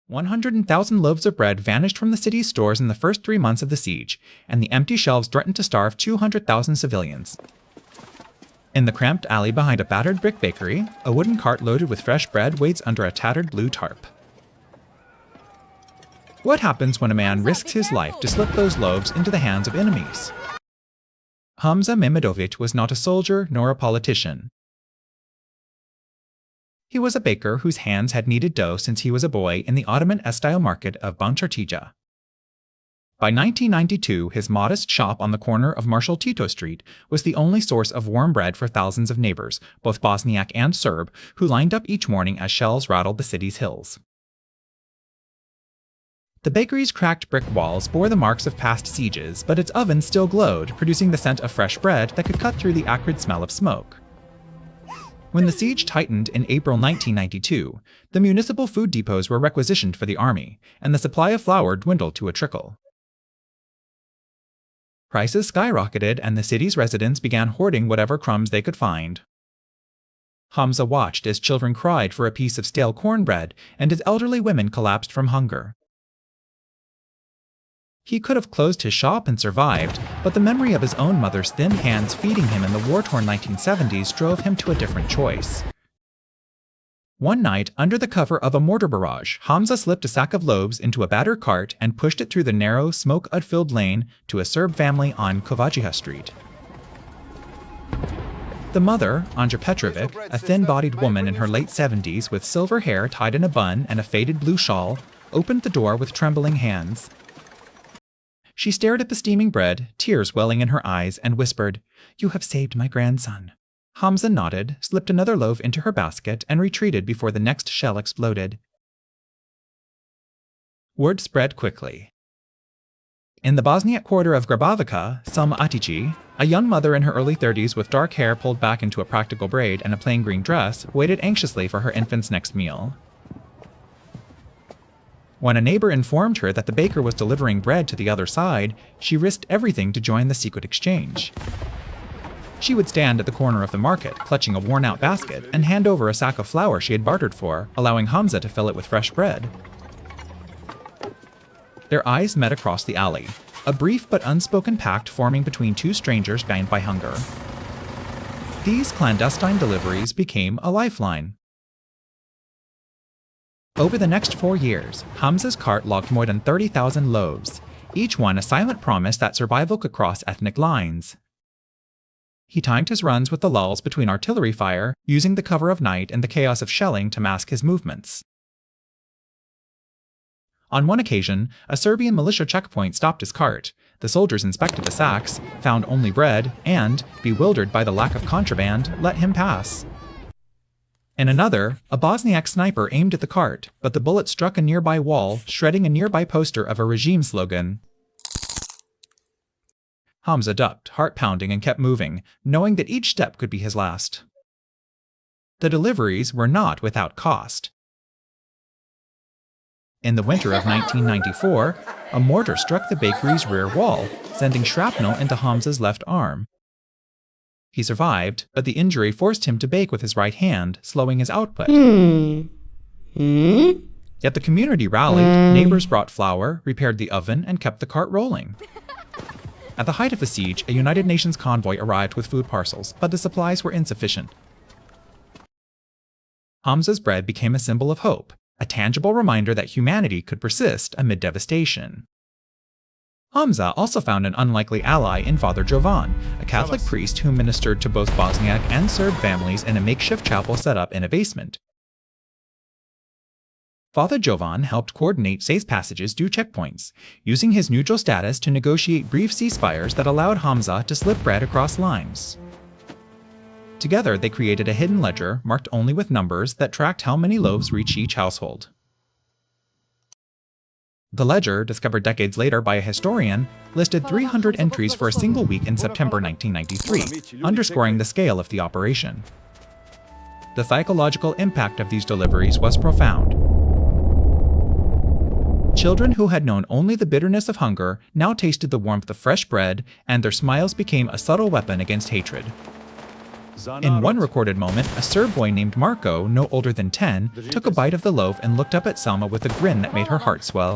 100,000 loaves of bread vanished from the city's stores in the first 3 months of the siege, and the empty shelves threatened to starve 200,000 civilians. In the cramped alley behind a battered brick bakery, a wooden cart loaded with fresh bread waits under a tattered blue tarp. What happens when a man risks his life to slip those loaves into the hands of enemies? Hamza Mehmedović was not a soldier nor a politician. He was a baker whose hands had kneaded dough since he was a boy in the Ottoman-style market of Baščaršija. By 1992, his modest shop on the corner of Marshal Tito Street was the only source of warm bread for thousands of neighbors, both Bosniak and Serb, who lined up each morning as shells rattled the city's hills. The bakery's cracked brick walls bore the marks of past sieges, but its oven still glowed, producing the scent of fresh bread that could cut through the acrid smell of smoke. When the siege tightened in April 1992, the municipal food depots were requisitioned for the army, and the supply of flour dwindled to a trickle. Prices skyrocketed, and the city's residents began hoarding whatever crumbs they could find. Hamza watched as children cried for a piece of stale cornbread, and as elderly women collapsed from hunger. He could have closed his shop and survived, but the memory of his own mother's thin hands feeding him in the war-torn 1970s drove him to a different choice. One night, under the cover of a mortar barrage, Hamza slipped a sack of loaves into a battered cart and pushed it through the narrow, smoke-filled lane to a Serb family on Kovačića Street. The mother, Anja Petrović, a thin-bodied woman in her late 70s with silver hair tied in a bun and a faded blue shawl, opened the door with trembling hands. She stared at the steaming bread, tears welling in her eyes, and whispered, "You have saved my grandson." Hamza nodded, slipped another loaf into her basket, and retreated before the next shell exploded. Word spread quickly. In the Bosniak quarter of Grbavica, Selma Atici, a young mother in her early 30s with dark hair pulled back into a practical braid and a plain green dress, waited anxiously for her infant's next meal. When a neighbor informed her that the baker was delivering bread to the other side, she risked everything to join the secret exchange. She would stand at the corner of the market, clutching a worn-out basket, and hand over a sack of flour she had bartered for, allowing Hamza to fill it with fresh bread. Their eyes met across the alley, a brief but unspoken pact forming between two strangers bound by hunger. These clandestine deliveries became a lifeline. Over the next 4 years, Hamza's cart logged more than 30,000 loaves, each one a silent promise that survival could cross ethnic lines. He timed his runs with the lulls between artillery fire, using the cover of night and the chaos of shelling to mask his movements. On one occasion, a Serbian militia checkpoint stopped his cart. The soldiers inspected the sacks, found only bread, and, bewildered by the lack of contraband, let him pass. In another, a Bosniak sniper aimed at the cart, but the bullet struck a nearby wall, shredding a nearby poster of a regime slogan. Hamza ducked, heart pounding, and kept moving, knowing that each step could be his last. The deliveries were not without cost. In the winter of 1994, a mortar struck the bakery's rear wall, sending shrapnel into Hamza's left arm. He survived, but the injury forced him to bake with his right hand, slowing his output. Yet the community rallied, neighbors brought flour, repaired the oven, and kept the cart rolling. At the height of the siege, a United Nations convoy arrived with food parcels, but the supplies were insufficient. Hamza's bread became a symbol of hope, a tangible reminder that humanity could persist amid devastation. Hamza also found an unlikely ally in Father Jovan, a Catholic priest who ministered to both Bosniak and Serb families in a makeshift chapel set up in a basement. Father Jovan helped coordinate safe passages through checkpoints, using his neutral status to negotiate brief ceasefires that allowed Hamza to slip bread across lines. Together, they created a hidden ledger marked only with numbers that tracked how many loaves reached each household. The ledger, discovered decades later by a historian, listed 300 entries for a single week in September 1993, underscoring the scale of the operation. The psychological impact of these deliveries was profound. Children who had known only the bitterness of hunger now tasted the warmth of fresh bread, and their smiles became a subtle weapon against hatred. In one recorded moment, a Serb boy named Marko, no older than 10, took a bite of the loaf and looked up at Selma with a grin that made her heart swell.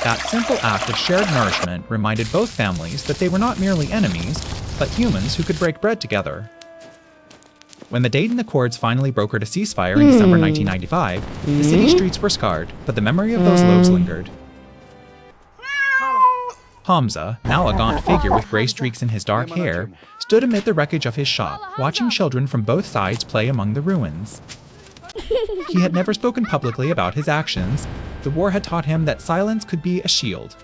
That simple act of shared nourishment reminded both families that they were not merely enemies, but humans who could break bread together. When the Dayton Accords finally brokered a ceasefire in December 1995, the city streets were scarred, but the memory of those loaves lingered. Hamza, now a gaunt figure with gray streaks in his dark hair, stood amid the wreckage of his shop, watching children from both sides play among the ruins. He had never spoken publicly about his actions. The war had taught him that silence could be a shield.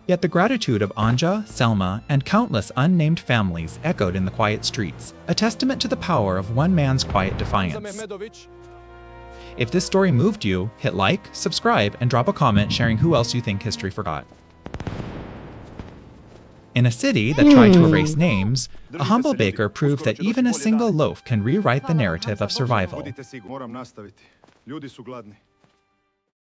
Yet the gratitude of Anja, Selma, and countless unnamed families echoed in the quiet streets, a testament to the power of one man's quiet defiance. If this story moved you, hit like, subscribe, and drop a comment sharing who else you think history forgot. In a city that tried to erase names, a humble baker proved that even a single loaf can rewrite the narrative of survival.